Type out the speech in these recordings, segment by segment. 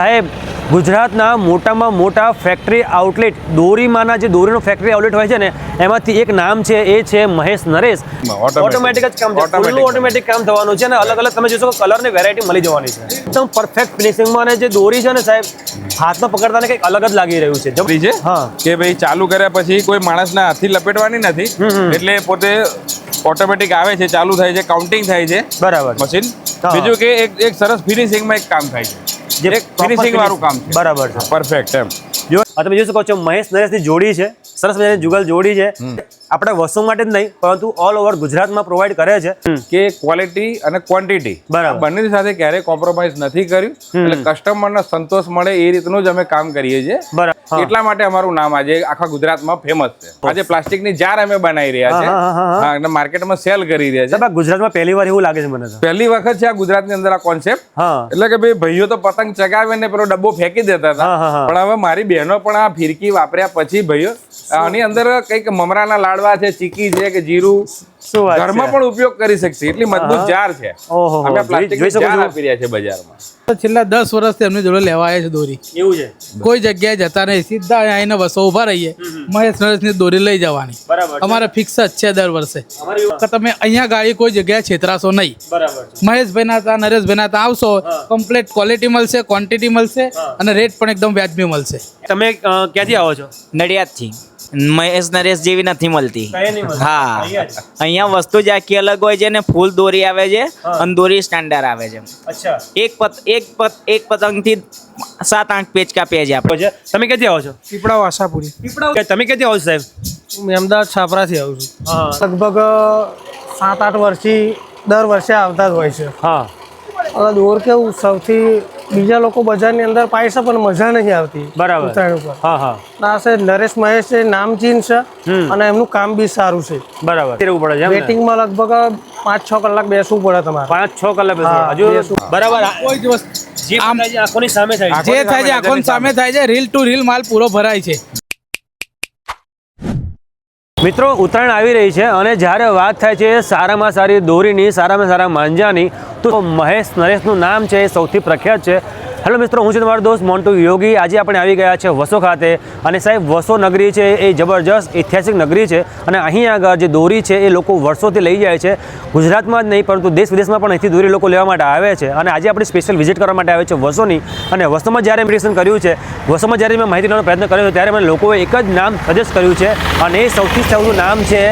સાહેબ ગુજરાતના મોટામાં મોટા ફેક્ટરી આઉટલેટ દોરીમાંના જે દોરીનો ફેક્ટરી આઉટલેટ હોય છે ને એમાંથી એક નામ છે એ છે મહેશ નરેશ. ઓટોમેટિક જ કામ છે, ફૂલ્લી ઓટોમેટિક કામ થવાનું છે અને અલગ અલગ તમે જોશો કલર ની વેરાયટી મળી જવાની છે. એકદમ પરફેક્ટ ફિનિશિંગમાં અને જે દોરી છે ને સાહેબ હાથમાં પકડતાને કંઈક અલગ જ લાગી રહ્યું છે. હા કે ભાઈ ચાલુ કર્યા પછી કોઈ માણસના હાથથી લપેટવાની નથી, એટલે પોતે ઓટોમેટિક આવે છે, ચાલુ થાય છે, કાઉન્ટિંગ થાય છે. બરાબર મશીન. બીજું કે એક સરસ ફિનિશિંગમાં એક કામ થાય છે, જે ફિનિશિંગ વાળું કામ છે. બરાબર છે, પરફેક્ટ. એમ જો તમે જોઈ શકો છો મહેશ નરેશની જોડી છે, સરસ મજાની જુગલ જોડી છે. આપણે વસ્તુ માટે જ નહીં પરંતુ ઓલ ઓવર ગુજરાતમાં પ્રોવાઈડ કરે છે કે ક્વોલિટી અને ક્વોન્ટિટી બંનેની સાથે ક્યારેય કોમ્પ્રોમાઇઝ નથી કર્યું, એટલે કસ્ટમરને સંતોષ મળે એ રીતનું જ અમે કામ કરીએ છીએ. બરાબર. એટલા માટે અમારું નામ આજે આખા ગુજરાતમાં ફેમસ છે. આજે પ્લાસ્ટિકની જાર અમે બનાવી રહ્યા છે અને માર્કેટમાં સેલ કરી રહ્યા છે. ગુજરાતમાં પહેલી વાર એવું લાગે છે મને, પહેલી વખત છે આ ગુજરાતની અંદર આ કોન્સેપ્ટ. એટલે કે ભાઈ ભાઈઓ તો પતંગ ચગાવે ને પેલો ડબ્બો ફેંકી દેતા હતા, પણ હવે મારી બહેનો પણ આ ફિરકી વાપર્યા પછી ભાઈઓ આની અંદર કઈક મમરાના લાડવા છે, ચીકી છે કે જીરું ઘરમાં પણ ઉપયોગ કરી શકશે એટલી મજબૂત જાર છે. અમે પ્લાસ્ટિકની જાર આપી રહ્યા છે બજારમાં. છેલ્લા 10 વર્ષથી એમની જોડે લેવા આવ્યા છે દોરી. એવું છે, કોઈ જગ્યાએ જતા નહીં, સીધા આવીને વસો ઉભા રહીએ, મહેશ નરેશની દોરી લઈ જવાની. અમારે ફિક્સ જ છે દર વર્ષે. તમે અહીંયા ગાડી કોઈ જગ્યાએ છેતરાશો નહીં. મહેશભાઈના ત્યાં નરેશભાઈના ત્યાં આવશો, કમ્પ્લીટ ક્વોલિટી મળશે, ક્વોન્ટિટી મળશે અને રેટ પણ એકદમ વ્યાજબી મળશે. તમે ક્યાંથી આવો છો? નડિયાદથી. મહેશ નરેશ જેવી નથી મળતી. હા, અહીંયા વસ્તુ જ આખી અલગ હોય છે ને ફૂલ દોરી આવે છે અને દોરી સ્ટાન્ડર્ડ આવે છે. એક પતંગથી 7-8 પેચ કાપીએ છીએ આપણે. તમે ક્યાંથી આવો છો? પીપળા વાસાપુરી. તમે ક્યાંથી આવો છો સાહેબ? હું અમદાવાદ છાપરાથી આવું છું. લગભગ 7-8 વર્ષથી દર વર્ષે આવતા જ હોય છે. હા, હવે દોર કેવું સૌથી બીજા લોકો બજારની અંદર પાય છે પણ મજા નથી આવતી. બરાબર. હા હા, આ છે નરેશ મહેશ છે, નામચીન છે અને એમનું કામ બી સારું છે. બરાબર. રહેવું પડે છે વેટિંગમાં લગભગ 5-6 કલાક બેસવું પડે તમારે. 5-6 કલાક હજુ બરાબર. કોઈ જ વસ્તુ આંખોની સામે થાય જે થાય છે આંખોની સામે થાય છે. રીલ ટુ રીલ માલ પૂરો ભરાય છે. મિત્રો, ઉત્તરાયણ આવી રહી છે અને જ્યારે વાત થાય છે સારામાં સારી દોરીની, સારામાં સારા માંજાની, તો મહેશ નરેશનું નામ છે એ સૌથી પ્રખ્યાત છે. હેલો મિત્રો, હું છું તમારો દોસ્ત મોન્ટુ યોગી. આજે આપણે આવી ગયા છે વસો ખાતે અને સાહેબ વસો નગરી છે એ જબરજસ્ત ઐતિહાસિક નગરી છે અને અહીં આગળ જે દોરી છે એ લોકો વર્ષોથી લઈ જાય છે. ગુજરાતમાં જ નહીં પરંતુ દેશ વિદેશમાં પણ અહીંથી દોરી લોકો લેવા માટે આવે છે અને આજે આપણે સ્પેશિયલ વિઝિટ કરવા માટે આવે છે વસોની. અને વસોમાં જ્યારે ઇન્વિટેશન કર્યું છે, વસોમાં જ્યારે મેં માહિતી લેવાનો પ્રયત્ન કર્યો ત્યારે મને લોકોએ એક જ નામ સજેસ્ટ કર્યું છે અને એ સૌથી સૌનું નામ છે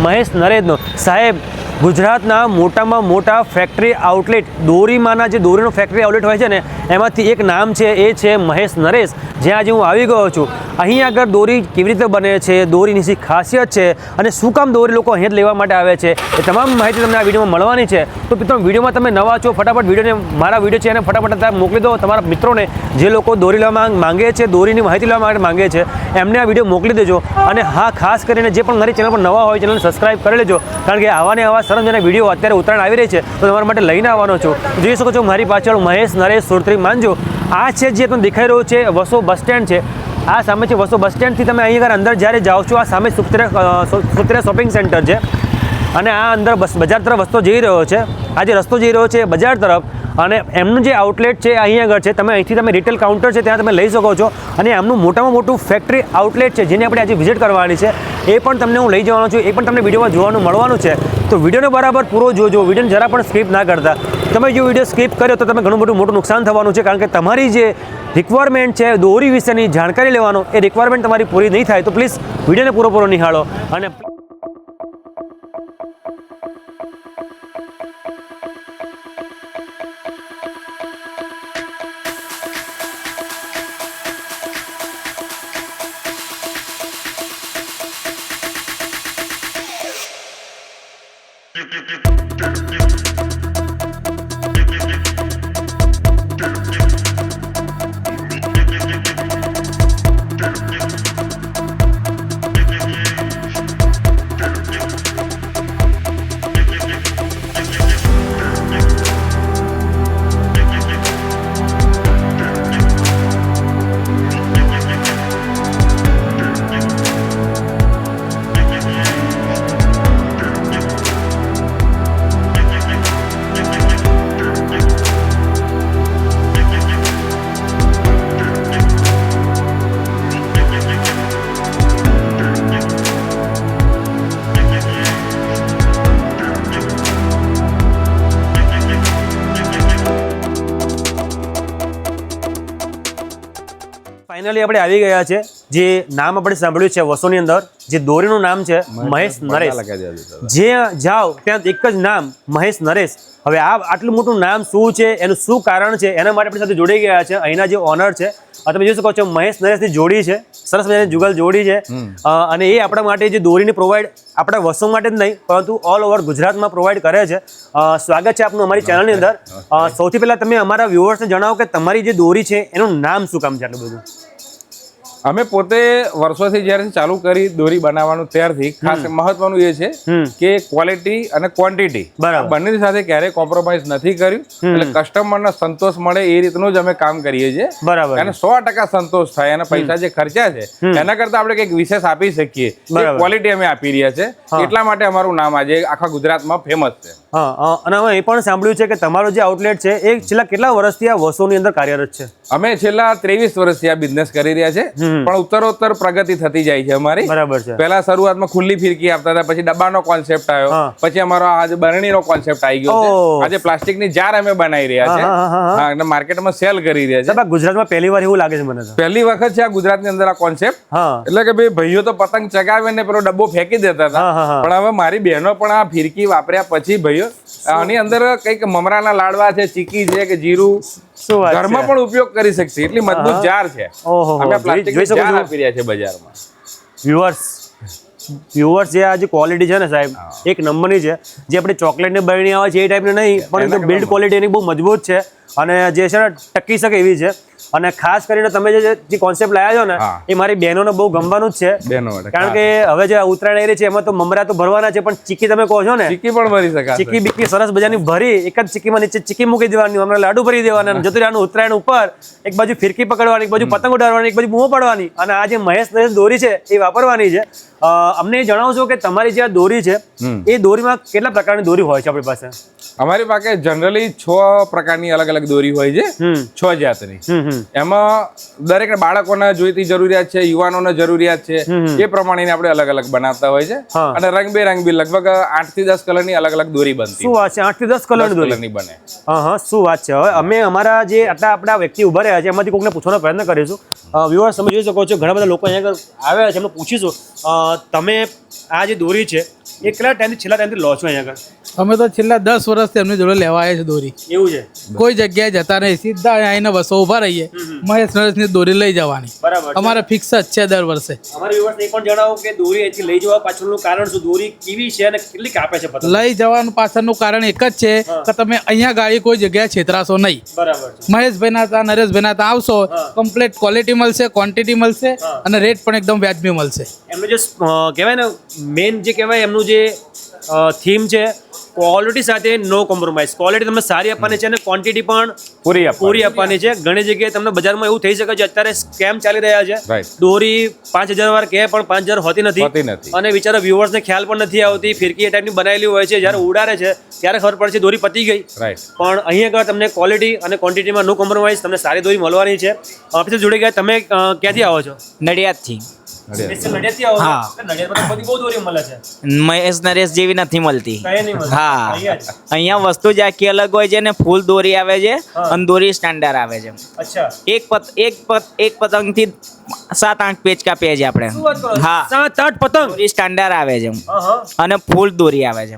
મહેશ નરેશનું. સાહેબ ગુજરાતના મોટામાં મોટા ફેક્ટરી આઉટલેટ દોરીમાંના જે દોરીનો ફેક્ટરી આઉટલેટ હોય છે ને એમાંથી એક નામ છે એ છે મહેશ નરેશ, જ્યાં આજે હું આવી ગયો છું. અહીં આગળ દોરી કેવી રીતે બને છે, દોરીની શી ખાસિયત છે અને શું કામ દોરી લોકો અહીં જ લેવા માટે આવે છે, એ તમામ માહિતી તમને આ વિડીયોમાં મળવાની છે. તો મિત્રો, વિડીયોમાં તમે નવા છો, ફટાફટ વિડીયોને, મારા વિડીયો છે એને ફટાફટ મોકલી દો તમારા મિત્રોને. જે લોકો દોરી લેવા માંગે છે, દોરીની માહિતી લેવા માટે માંગે છે, એમને આ વિડીયો મોકલી દેજો. અને હા, ખાસ કરીને જે પણ મારી ચેનલ પર નવા હોય ચેનલને સબસ્ક્રાઈબ કરી લેજો, કારણ કે આવા ને આવા સરસ મજાના વિડીયો અત્યારે ઉત્તરાયણ આવી રહી છે તો તમારા માટે લઈને આવવાનો છું. જોઈ શકો છો મારી પાછળ મહેશ નરેશ સુરત્રી માંજો. આ છે જે તમને દેખાઈ રહ્યો છે વસો બસ સ્ટેન્ડ છે. આ સામે છે વસો બસ સ્ટેન્ડથી તમે અહીં આગળ અંદર જ્યારે જાઓ છો, આ સામે સુત્રેરા શોપિંગ સેન્ટર છે અને આ અંદર બજાર તરફ રસ્તો જઈ રહ્યો છે. આ જે રસ્તો જઈ રહ્યો છે બજાર તરફ અને એમનું જે આઉટલેટ છે અહીં આગળ છે. તમે અહીંથી તમે રિટેલ કાઉન્ટર છે ત્યાં તમે લઈ શકો છો અને એમનું મોટામાં મોટું ફેક્ટરી આઉટલેટ છે જેને આપણે આજે વિઝિટ કરવાની છે. એ પણ તમને હું લઈ જવાનો છું, એ પણ તમને વિડીયોમાં જોવાનું મળવાનું છે. તો વિડીયોને બરાબર પૂરો જોજો, વિડીયોને જરા પણ સ્કીપ ના કરતા. તમે જો વિડીયો સ્કીપ કર્યો તો તમે ઘણું મોટું નુકસાન થવાનું છે, કારણ કે તમારી જે રિક્વાયરમેન્ટ છે દોરી વિશેની જાણકારી લેવાનો, એ રિક્વાયરમેન્ટ તમારી પૂરી નહીં થાય. તો પ્લીઝ વિડીયોને પૂરો નિહાળો. અને ફાઇનલી આપણે આવી ગયા છે. જે નામ આપણે સાંભળ્યું છે વસોની અંદર, જે દોરીનું નામ છે મહેશ નરેશ. જ્યાં જાઓ ત્યાં એક જ નામ મહેશ નરેશ. હવે આ આટલું મોટું નામ શું છે, એનું શું કારણ છે, એના માટે આપણી સાથે જોડાઈ ગયા છે અહીંના જે ઓનર છે. તમે જોઈ શકો છો મહેશ નરેશની જોડી છે, સરસ મજાની જુગલ જોડી છે. અને એ આપણા માટે જે દોરીને પ્રોવાઈડ આપણા વસો માટે જ નહીં પરંતુ ઓલ ઓવર ગુજરાતમાં પ્રોવાઈડ કરે છે. સ્વાગત છે આપનું અમારી ચેનલની અંદર. સૌથી પહેલાં તમે અમારા વ્યુઅર્સને જણાવો કે તમારી જે દોરી છે એનું નામ શું કામ છે આટલું બધું? અમે પોતે વર્ષોથી જ્યારે ચાલુ કરી દોરી બનાવવાનું ત્યારથી ખાસ મહત્વનું એ છે કે ક્વોલિટી અને ક્વોન્ટિટી બંનેની સાથે ક્યારેય કોમ્પ્રોમાઇઝ નથી કર્યું. એટલે કસ્ટમરને સંતોષ મળે એ રીતનું જ અમે કામ કરીએ છીએ. બરાબર. અને 100% સંતોષ થાય અને પૈસા જે ખર્ચ્યા છે એના કરતા આપણે કંઈક વિશેષ આપી શકીએ એ ક્વોલિટી અમે આપી રહ્યા છે. એટલા માટે અમારું નામ આજે આખા ગુજરાતમાં ફેમસ છે. અને અમે એ પણ સાંભળ્યું છે કે તમારો જે આઉટલેટ છે એ છેલ્લા કેટલા વર્ષથી આ વસોની અંદર કાર્યરત છે? અમે છેલ્લા 23 વર્ષથી આ બિઝનેસ કરી રહ્યા છે, પણ ઉત્તરોત્તર પ્રગતિ થતી જાય છે અમારી. બરાબર છે. પહેલા શરૂઆતમાં ખુલ્લી ફિરકી આપતા હતા, પછી ડબ્બાનો કોન્સેપ્ટ આવ્યો, પછી અમારો આજે બરણીનો કોન્સેપ્ટ આવી ગયો છે. આજે પ્લાસ્ટિકની જાર અમે બનાવી રહ્યા છે અને માર્કેટમાં સેલ કરી રહ્યા છે. ગુજરાતમાં પહેલી વાર એવું લાગે છે મને. પહેલી વખત છે આ ગુજરાતની અંદર આ કોન્સેપ્ટ. એટલે કે ભાઈ ભાઈઓ તો પતંગ ચગાવે ને પેલો ડબ્બો ફેંકી દેતા હતા, પણ હવે મારી બહેનો પણ આ ફિરકી વાપર્યા પછી ભાઈઓ આની અંદર કઈક મમરાના લાડવા છે, ચીકી છે કે જીરું ઘરમાં પણ ઉપયોગ કરી શકશે એટલી મજબૂત જાર છે. અમે પ્લાસ્ટિકની જાર આપી રહ્યા છે બજારમાં. વ્યુઅર્સ જે આ જે ક્વોલિટી છે ને સાહેબ એક નંબરની છે. જે આપણે ચોકલેટની બરણી આવે છે એ ટાઈપની નહીં, પણ બિલ્ડ ક્વોલિટી એની બહુ મજબૂત છે અને જે છે ને ટકી શકે એવી છે. અને ખાસ કરીને તમે જે કોન્સેપ્ટ લાવ્યા છો ને એ મારી બહેનોને બહુ ગમવાનું જ છે. કારણ કે હવે જે ઉત્તરાયણ આવી રહી છે એમાં તો મમરા તો ભરવાના છે, પણ ચીકી તમે કહો છો ને, ચીકી પણ ભરી શકાય. ચીકી બીકી સરસ મજાની ભરી એક જ ચીકીમાં નીચે ચીકી મૂકી દેવાની, હમણાં લાડુ ભરી દેવાના, જતું રહેવાનું ઉત્તરાયણ ઉપર. એક બાજુ ફિરકી પકડવાની, એક બાજુ પતંગ ઉડાડવાની, એક બાજુ બૂમો પાડવાની અને આ જે મહેશ નરેશ દોરી છે એ વાપરવાની છે. અમને એ જણાવશો કે તમારી જે આ દોરી છે એ દોરીમાં કેટલા પ્રકારની દોરી હોય છે આપણી પાસે? અમારી પાસે જનરલી 6 પ્રકારની અલગ અલગ દોરી હોય છે, 6 જાતની. એમાં દરેક બાળકોને જોઈતી જરૂરિયાત છે, યુવાનોને જરૂરિયાત છે, એ પ્રમાણે આપણે અલગ અલગ બનાવતા હોય છે. અને રંગબેરંગી લગભગ 8 થી 10 કલરની અલગ અલગ દોરી બનતી. શું વાત છે? 8 થી 10 કલરની દોરી બને? શું વાત છે. હવે અમે અમારા જે આટલા આપણા વ્યક્તિ ઉભા રહ્યા છે એમાંથી કોઈને પૂછવાનો પ્રયત્ન કરીશું. વ્યુઅર્સ તમે જોઈ શકો છો ઘણા બધા લોકો અહીંયા આવ્યા છે, એમને પૂછીશું તમે આ જે દોરી છે એ છેલ્લા ટાઈમથી લો છો અહીંયા આગળ? અમે તો છેલ્લા 10 વર્ષથી એમની જોડે લેવા આવ્યા છે દોરી. એવું છે? કોઈ જગ્યાએ જતા નહીં, સીધા આવીને વસો ઉભા રહીએ, મહેશ નરેશની દોરી લઈ જવાની. અમારે ફિક્સ જ છે દર વર્ષે. અમારા વ્યુઅર્સ એ પણ જણાવો કે દોરી અહીંથી લઈ જવા પાછળનું કારણ શું? દોરી કેવી છે અને કેટલી કાપે છે પતંગ? લઈ જવાનું પાછળનું કારણ એક જ છે કે તમે અહીંયા ગાડી કોઈ જગ્યાએ છેતરાશો નહીં. મહેશભાઈના ત્યાં, નરેશભાઈના ત્યાં આવશો, કમ્પ્લીટ ક્વોલિટી મળશે, ક્વોન્ટિટી મળશે અને રેટ પણ એકદમ વ્યાજબી મળશે. એમનું જે કહેવાય ને મેઇન જે કહેવાય એમનું જે થીમ છે ક્વોલિટી સાથે નો કોમ્પ્રોમાઇઝ. ક્વોલિટી તમને સારી આપવાની છે અને ક્વોન્ટિટી પણ પૂરી આપવાની છે. ઘણી જગ્યાએ તમને બજારમાં એવું થઈ શકે છે અત્યારે સ્કેમ ચાલી રહ્યા છે, દોરી 5000 વાર કહે પણ 5000 હોતી નથી અને બિચારા વ્યુઅર્સને ખ્યાલ પણ નથી આવતી. ફિરકી એ ટાઈપની બનાવેલી હોય છે, જ્યારે ઉડાડે છે ત્યારે ખબર પડે છે દોરી પતી ગઈ. પણ અહીંયા આગળ તમને ક્વોલિટી અને ક્વોન્ટિટીમાં નો કોમ્પ્રોમાઇઝ, તમને સારી દોરી મળવાની છે. આપણે જોડે ગયા. તમે ક્યાંથી આવો છો? નડિયાદથી. મહેશ નરેશ જેવી નથી મળતી. હા, અહીંયા વસ્તુ જ આખી અલગ હોય છે ને ફૂલ દોરી આવે છે અને દોરી સ્ટાન્ડર્ડ આવે છે. એક પતંગ થી 7-8 પેચ કાપીએ છીએ આપણે. હા, 7-8 પતંગ સ્ટાન્ડર્ડ આવે છે અને ફૂલ દોરી આવે છે.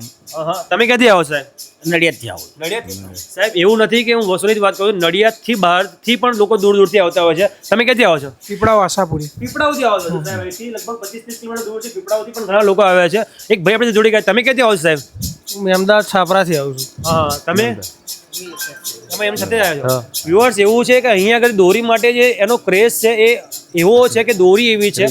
તમે ક્યાંથી આવો સાહેબ? નડિયાદથી આવો. નડિયાદ સાહેબ એવું નથી કે હું વસોની જ વાત કરું, નડિયાદથી બહારથી પણ લોકો દૂર દૂરથી આવતા હોય છે. તમે ક્યાંથી આવો છો? પીપળાવ આશાપુરી. પીપળાવથી આવો છો સાહેબ? અહીંથી લગભગ 25-30 કિલોમીટર દૂર છે. પીપળાવથી પણ ઘણા લોકો આવ્યા છે. એક ભાઈ આપણે જોડી ગયા. તમે ક્યાંથી આવો છો સાહેબ? હું અમદાવાદ છાપરાથી આવું છું. તમે એમની સાથે આવ્યા છો? વ્યુઅર્સ એવું છે કે અહીંયા આગળ દોરી માટે જે એનો ક્રેઝ છે એ એવો છે કે દોરી એવી છે.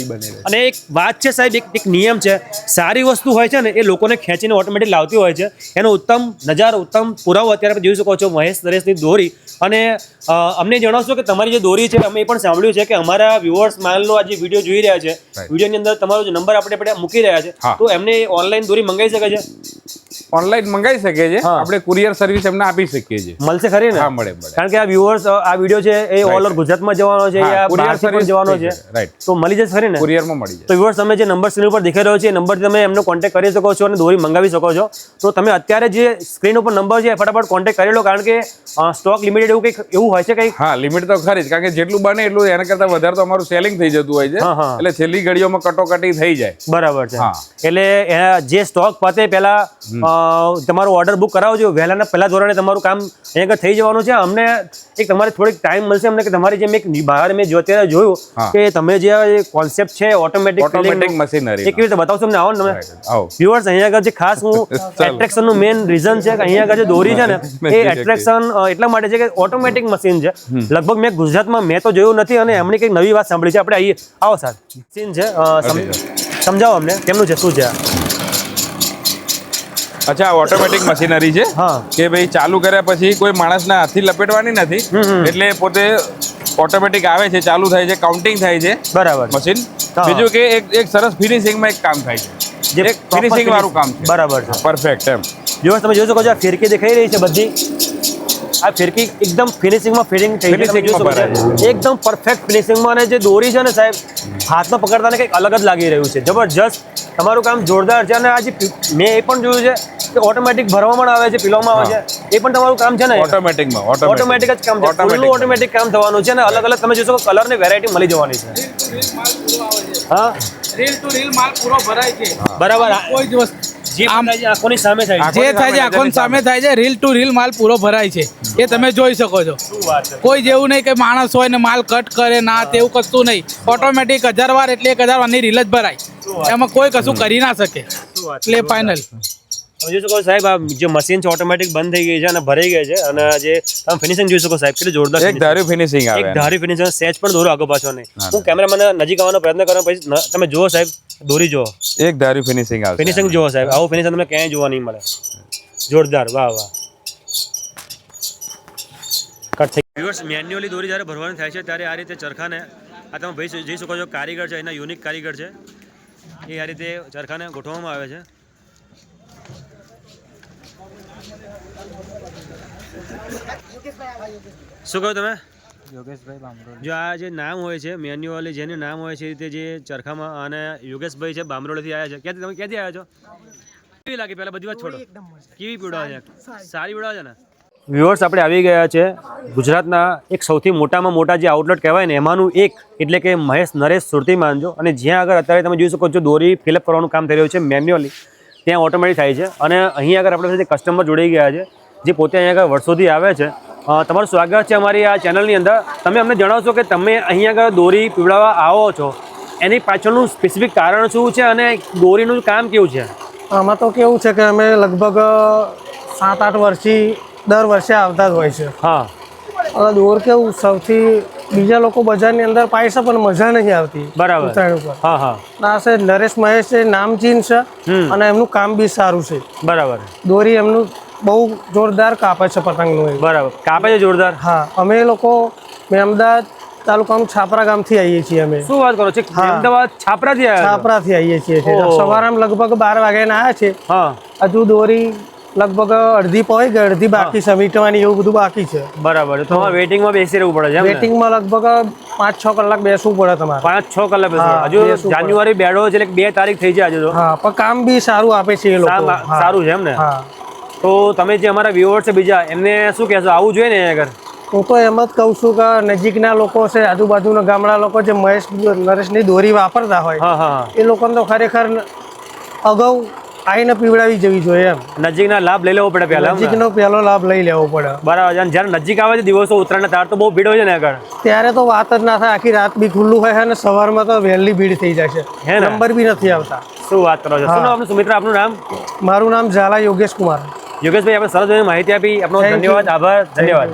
અને એક વાત છે સાહેબ, એક નિયમ છે, સારી વસ્તુ હોય છે ને એ લોકોને ખેંચીને ઓટોમેટિક લાવતી હોય છે. એનો ઉત્તમ નજારો, ઉત્તમ પુરાવો અત્યારે તમે જોઈ શકો છો મહેશ નરેશની દોરી. અને અમને જણાવશો કે તમારી જે દોરી છે, અમે એ પણ સાંભળ્યું છે કે અમારા વ્યુઅર્સ માલનો આ જે વિડીયો જોઈ રહ્યા છે, વિડીયોની અંદર તમારો જે નંબર આપણે મૂકી રહ્યા છે, તો એમને ઓનલાઈન દોરી મંગાવી શકે છે? ઓનલાઈન મંગાવી શકે છે, આપણે કુરિયર સર્વિસ એમને આપી શકીએ છીએ. મળશે ખરી ને? હા, મળે. કારણ કે આ વ્યુઅર્સ આ વિડીયો છે એ ઓલ ઓવર ગુજરાતમાં જવાનો છે, કુરિયર સર્વિસ જવાનો છે, તો મળી જશે ખરી ને? કુરિયરમાં મળી જાય. તો વ્યુઅર્સ તમે જે નંબર સ્ક્રીન ઉપર દેખાઈ રહ્યો છે એ નંબરથી તમે એમનો કોન્ટેક્ટ કરી શકો છો અને દોરી મંગાવી શકો છો. તો તમે અત્યારે જે સ્ક્રીન ઉપર નંબર છે ફટાફટ કોન્ટેક્ટ કરી લો, કારણ કે સ્ટોક લિમિટેડ લિમિટેડ એવું કંઈક એવું હોય છે કંઈક? હા, લિમિટ તો ખરી જ, કારણ કે જેટલું બને એટલું એના કરતા વધારે તો અમારું સેલિંગ થઈ જતું હોય છે, હા, હા. એટલે છેલ્લી ઘડીઓમાં કટોકટી થઈ જાય. બરાબર છે. હા. એટલે જે સ્ટોક પતે પહેલા તમારો ઓર્ડર બુક કરાવજો, વહેલાના પહેલા ધોરણે તમારું કામ અહીંયા આગળ થઈ જવાનું છે. અમને એક તમારે થોડીક ટાઈમ મળશે અમને કે તમારી જે મેં બહાર મેં અત્યારે જોયું હા. કે તમે જે કોન્સેપ્ટ છે ઓટોમેટિક મશીનરી એક રીતે બતાવશો અમને, આવો ને તમે આવો. વ્યુઅર્સ. અહીંયા આગળ જે ખાસ હું એટ્રેક્શનનું મેઇન રીઝન છે કે અહીંયા આગળ જે દોરી છે ને એ એટ્રેક્શન એટલા માટે છે કે ઓટોમેટિક મશીન છે. લગભગ મેં ગુજરાતમાં મેં તો જોયું નથી અને એમની કંઈક નવી વાત સાંભળી છે. આપણે આવીએ, આવો સાહેબ. મશીન છે, સમજાવો અમને કેમનું છે, શું છે? અચ્છા, ઓટોમેટિક મશીનરી છે હા. કે ભાઈ ચાલુ કર્યા પછી કોઈ માણસના હાથથી લપેટવાની નથી, એટલે પોતે ઓટોમેટિક આવે છે, ચાલુ થાય છે, કાઉન્ટિંગ થાય છે બરાબર મશીન. હા. બીજું કે એક સરસ ફિનિશિંગમાં એક કામ થાય છે, જે એક ફિનિશિંગ વાળું કામ છે. બરાબર છે. પરફેક્ટ એમ. જો તમે જોઈ શકો છો આ ફિરકી દેખાઈ રહી છે બધી, આ ફિરકી એકદમ ફિનિશિંગમાં ફિટિંગ થઈ છે. તમે જોઈ શકો છો એકદમ પરફેક્ટ ફિનિશિંગમાં. અને જે દોરી છે ને સાહેબ હાથમાં પકડતાને કંઈક અલગ જ લાગી રહ્યું છે. જબરજસ્ત તમારું કામ જોરદાર છે. અને આ જે મેં એ પણ જોયું છે કે ઓટોમેટિક ભરવામાં આવે છે, પીલોમાં આવે છે, એ પણ તમારું કામ છે ને ઓટોમેટિકમાં ઓટોમેટિક જ કામ છે. ફૂલનું ઓટોમેટિક કામ થવાનું છે. અને અલગ અલગ તમે જોશો કલર ની વેરાયટી મળી જવાની છે. હા, રીલ ટુ રીલ માલ પૂરો ભરાય છે. બરાબર. કોઈ જ વસ્તુ જે થાય છે આંખોની સામે થાય છે. જે થાય છે આંખોની સામે થાય છે. રીલ ટુ રીલ માલ પૂરો ભરાય છે, એ તમે જોઈ શકો છો. શું વાત છે. કોઈ જેવું નહીં કે માણસ હોય ને માલ કટ કરે ના, તેવું કશું નહીં. ઓટોમેટિક 1000 વાર એટલે 1000 વારની રીલ જ ભરાય, એમાં કોઈ કશું કરી ના શકે. એટલે ફાઇનલ તમે જોઈ શકો સાહેબ આ જે મશીન છે ઓટોમેટિક બંધ થઈ ગઈ છે અને ભરાઈ ગઈ છે. અને જે તમે ફિનિશિંગ જોઈ શકો સાહેબ કેટલું જોરદાર એક ધાર્યું ફિનિશિંગ આવે. એક ધારી ફિનિશિંગ, સેચ પણ દોરો આગળ પાછો નહીં. હું કેમેરામેન નજીક આવવાનો પ્રયત્ન કરું, પછી તમે જુઓ સાહેબ દોરી જુઓ, એક ધાર્યું ફિનિશિંગ આવે. ફિનિશિંગ જુઓ સાહેબ, આવું ફિનિશિંગ તમને ક્યાંય જોવા નહીં મળે. જોરદાર, વાહ વાહ. કટ થઈ વ્યુઅર્સ. મેન્યુઅલી દોરી જ્યારે ભરવાની થાય છે ત્યારે આ રીતે ચરખાને આ તમે ભાઈ જોઈ શકો છો કારીગર છે, એના યુનિક કારીગર છે, એ આ રીતે ચરખાને ગોઠવવામાં આવે છે. શું કહ્યું તમે? યોગેશભાઈ બામરોડ. જો આ જે નામ હોય છે મેન્યુઅલી જેનું નામ હોય છે એ રીતે જે ચરખામાં, અને યોગેશભાઈ છે બામરોડથી આવ્યા છે. ક્યાંથી તમે ક્યાંથી આવ્યા છો? કેવી લાગી પહેલાં બધી વાત છોડો, કેવી પીવડાવે છે? સારી પીવડાવે છે ને? વ્યુઅર્સ, આપણે આવી ગયા છે ગુજરાતના એક સૌથી મોટામાં મોટા જે આઉટલેટ કહેવાય ને એમાંનું એક, એટલે કે મહેશ નરેશ સુરતી માનજો. અને જ્યાં આગળ અત્યારે તમે જોઈ શકો છો દોરી ફિલઅપ કરવાનું કામ થઈ રહ્યું છે મેન્યુઅલી, ત્યાં ઓટોમેટિક થાય છે. અને અહીં આગળ આપણે સાથે કસ્ટમર જોડાઈ ગયા છે જે પોતે અહીંયા આગળ વર્ષોથી આવે છે. તમારું સ્વાગત છે અમારી આ ચેનલની અંદર. તમે અમને જણાવશો કે તમે અહીં આગળ દોરી પીવડાવવા આવો છો, એની પાછળનું સ્પેસિફિક કારણ શું છે અને દોરીનું કામ કેવું છે? આમાં તો કેવું છે કે અમે લગભગ 7-8 વર્ષથી દર વર્ષે આવતા જ હોય છે. હા, હવે દોર કેવું સૌથી બીજા લોકો બજારની અંદર પાય છે પણ મજા નહીં આવતી. બરાબર. ઉત્તરાયણ ઉપર હા હા, આ છે નરેશ મહેશ છે, નામચીન છે અને એમનું કામ બી સારું છે. બરાબર. દોરી એમનું બહુ જોરદાર કાપે છે પતંગનું એ. બરાબર, કાપે છે જોરદાર. હા, અમે લોકો અમદાવાદ તાલુકાનું છાપરા ગામથી આવીએ છીએ. અમે શું વાત કરો છો? અમદાવાદ છાપરાથી આવ્યા છો? છાપરાથી આવીએ છીએ. ઓહો. સવારે લગભગ 12 વાગ્યાના આવ્યા છે. હા, હજુ દોરી લગભગ અડધી પહોંચી ગઈ, અડધી બાકી છે, મીટવાની એવું બધું બાકી છે. બરાબર. તો વેઇટિંગમાં બેસી રહેવું પડે છે એમ ને? વેટિંગમાં લગભગ 5-6 કલાક બેસવું પડે તમારે. 5-6 કલાક બેસવું. હા, હજુ બેસવું પડે. જાન્યુઆરી બેઠો છે એટલે 2 તારીખ થઈ છે આજે તો. હા, પણ કામ બી સારું આપે છે એ લોકો. હા. સારું છે એમ ને? હા, તો તમે જે અમારા વ્યુઅર્સ છે બીજા એમને શું કહેશો, આવવું જોઈએ ને આગળ? હું તો એમ જ કહું છું કે નજીકના લોકો છે, આજુબાજુના ગામડા લોકો જે મહેશ નરેશની દોરી વાપરતા હોય હા હા, એ લોકોને તો ખરેખર અગાઉ આવીને પીવડાવી જવી જોઈએ એમ. નજીકના લાભ લઈ લેવો પડે પહેલા. નજીકનો પહેલો લાભ લઈ લેવો પડે. બરાબર. અને જ્યારે નજીક આવે છે દિવસો ઉત્તરાયણના તાર તો બહુ ભીડ હોય છે ને આગળ? ત્યારે તો વાત જ ના થાય, આખી રાત બી ખુલ્લું હોય અને સવારમાં તો વહેલી ભીડ થઈ જાય છે. હે ને? નંબર બી નથી આવતા. શું વાત કરો છો? શું નામ આપનું સુમિત્રા? આપનું નામ? મારું નામ ઝાલા યોગેશ કુમાર. યોગેશભાઈ, આપણે સરસ માહિતી આપી. આપનો Thank you. ધન્યવાદ, આભાર, ધન્યવાદ.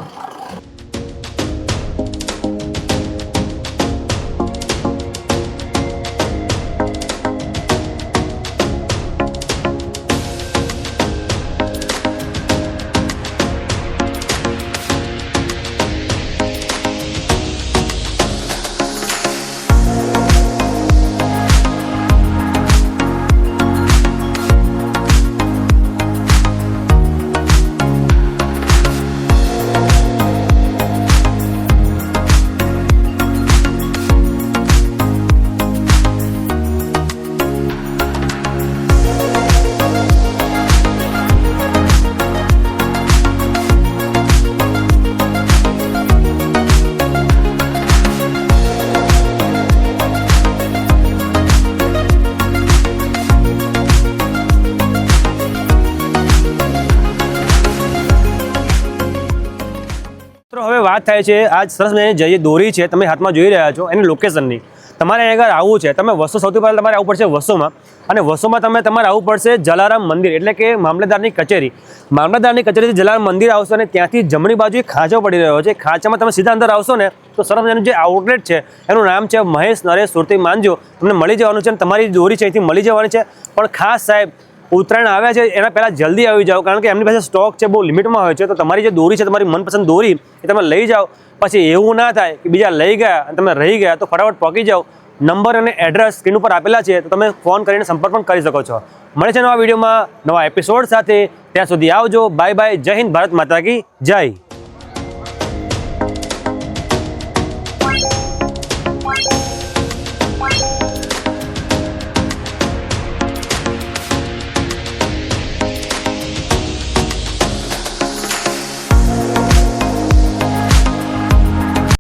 વાત થાય છે આજ સરસ મજાની જે દોરી છે તમે હાથમાં જોઈ રહ્યા છો એની લોકેશનની, તમારે અહીં આગળ આવવું છે, તમે વસો સૌથી પહેલાં તમારે આવવું પડશે વસોમાં, અને વસોમાં તમારે આવવું પડશે જલારામ મંદિર એટલે કે મામલતદારની કચેરી. મામલતદારની કચેરીથી જલારામ મંદિર આવશો અને ત્યાંથી જમણી બાજુ એક ખાંચો પડી રહ્યો છે. ખાંચામાં તમે સીધા અંદર આવશો ને તો સરસ મજાનું જે આઉટલેટ છે એનું નામ છે મહેશ નરેશ સુરતી માંજો. તમને મળી જવાનું છે અને તમારી દોરી છે અહીંથી મળી જવાની છે. પણ ખાસ સાહેબ ઉત્તરાયણ આવ્યા છે એના પહેલાં જલ્દી આવી જાઓ, કારણ કે એમની પાસે સ્ટોક છે બહુ લિમિટમાં હોય છે. તો તમારી જે દોરી છે તમારી મનપસંદ દોરી એ તમે લઈ જાઓ, પછી એવું ના થાય કે બીજા લઈ ગયા અને તમે રહી ગયા, તો ફટાફટ પહોંચી જાઓ. નંબર અને એડ્રેસ સ્ક્રીન ઉપર આપેલા છે, તો તમે ફોન કરીને સંપર્ક પણ કરી શકો છો. મળે છે નવા વિડીયોમાં નવા એપિસોડ સાથે. ત્યાં સુધી આવજો. Bye bye. જય હિન્દ. ભારત માતા કી જય.